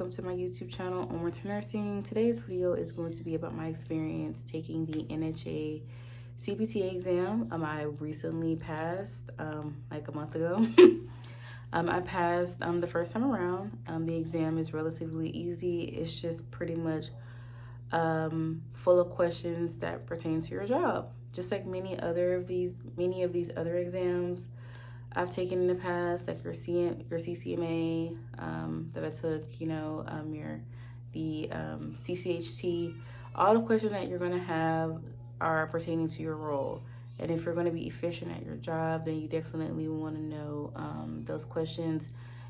welcome to my YouTube channel, Onward to Nursing. Today's video is going to be about my experience taking the NHA CPT exam. I recently passed like a month ago. I passed the first time around. The exam is relatively easy. It's just pretty much full of questions that pertain to your job, just like many of these other exams I've taken in the past, like your CCMA that I took, the CCHT. All the questions that you're going to have are pertaining to your role. And if you're going to be efficient at your job, then you definitely want to know those questions.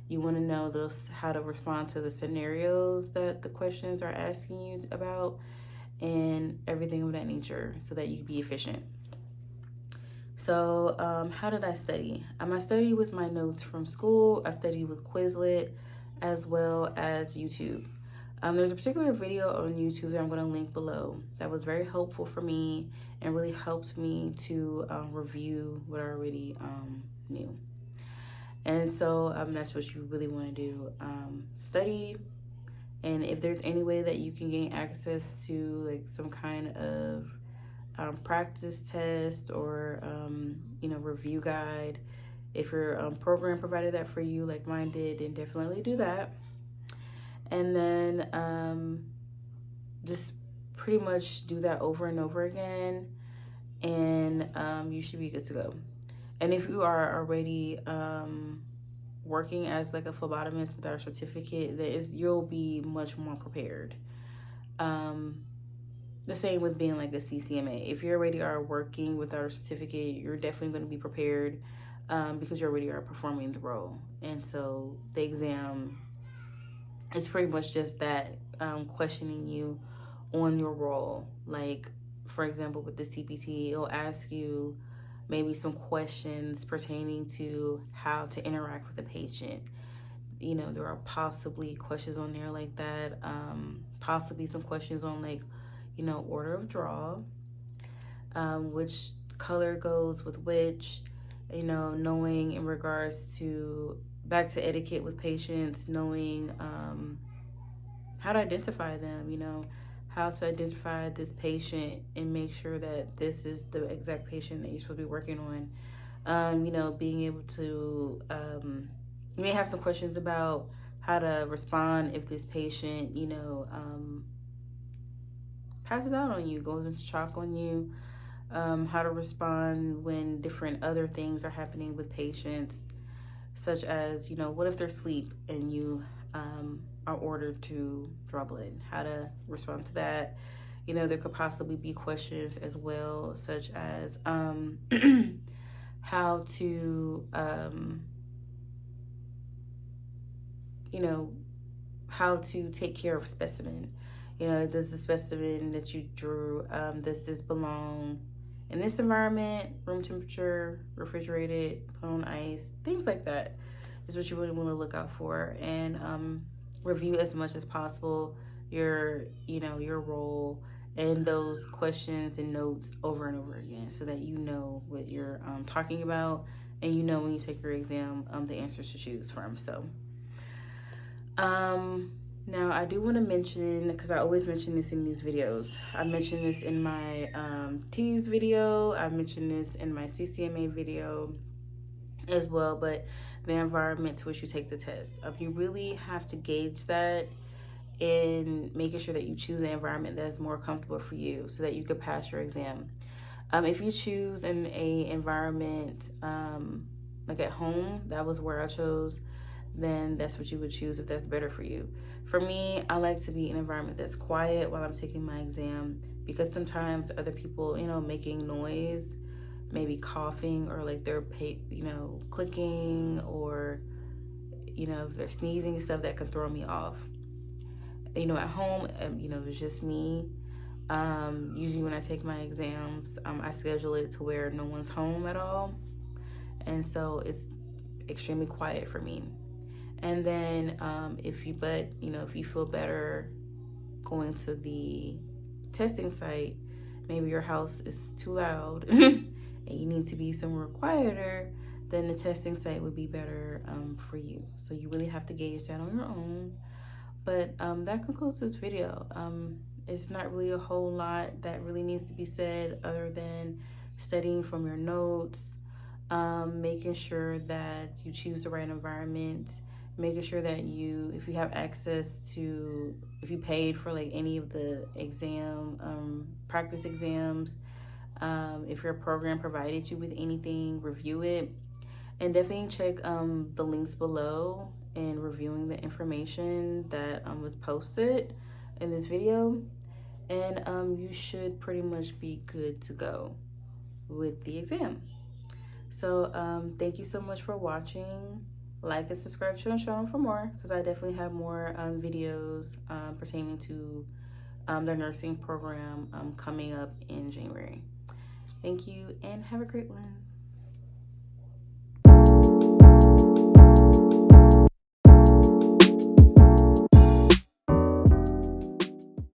You want to know how to respond to the scenarios that the questions are asking you about and everything of that nature so that you can be efficient. So how did I study? I studied with my notes from school. I studied with Quizlet as well as YouTube. There's a particular video on YouTube that I'm going to link below that was very helpful for me and really helped me to review what I already knew. And so that's what you really want to do. Study, and if there's any way that you can gain access to like some kind of practice test or review guide, if your program provided that for you like mine did, then definitely do that. And then just pretty much do that over and over again, and you should be good to go. And if you are already working as like a phlebotomist without a certificate, you'll be much more prepared. The same with being like a CCMA. If you already are working without a certificate, you're definitely going to be prepared because you already are performing the role. And so the exam is pretty much just that, questioning you on your role. Like, for example, with the CPT, it'll ask you maybe some questions pertaining to how to interact with the patient. There are possibly questions on there like that. Possibly some questions on like, order of draw, which color goes with which, knowing in regards to back to etiquette with patients, knowing how to identify them, how to identify this patient and make sure that this is the exact patient that you're supposed to be working on. Being able to, you may have some questions about how to respond if this patient, passes out on you, goes into shock on you, how to respond when different other things are happening with patients, such as, what if they're asleep and you are ordered to draw blood, how to respond to that. There could possibly be questions as well, such as how to, how to take care of a specimen. Does the specimen that you drew, does this belong in this environment, room temperature, refrigerated, put on ice, things like that is what you really want to look out for. And review as much as possible your role and those questions and notes over and over again so that you know what you're talking about, and when you take your exam the answers to choose from. So now I do want to mention, because I always mention this in these videos, I mentioned this in my T's video, I mentioned this in my CCMA video as well, but the environment to which you take the test, you really have to gauge that in making sure that you choose an environment that's more comfortable for you so that you could pass your exam. If you choose in a environment like at home, that was where I chose, then that's what you would choose if that's better for you. For me, I like to be in an environment that's quiet while I'm taking my exam, because sometimes other people, making noise, maybe coughing, or like they're, clicking, or, if they're sneezing and stuff, that can throw me off. At home, it's just me. Usually when I take my exams, I schedule it to where no one's home at all. And so it's extremely quiet for me. And then if you feel better going to the testing site, maybe your house is too loud and you need to be somewhere quieter, then the testing site would be better for you. So you really have to gauge that on your own. But that concludes this video. It's not really a whole lot that really needs to be said other than studying from your notes, making sure that you choose the right environment, making sure that if you have access to, if you paid for like any of the practice exams, if your program provided you with anything, review it. And definitely check the links below and reviewing the information that was posted in this video. And you should pretty much be good to go with the exam. So thank you so much for watching. Like and subscribe to the channel for more, because I definitely have more videos pertaining to the nursing program coming up in January. Thank you and have a great one.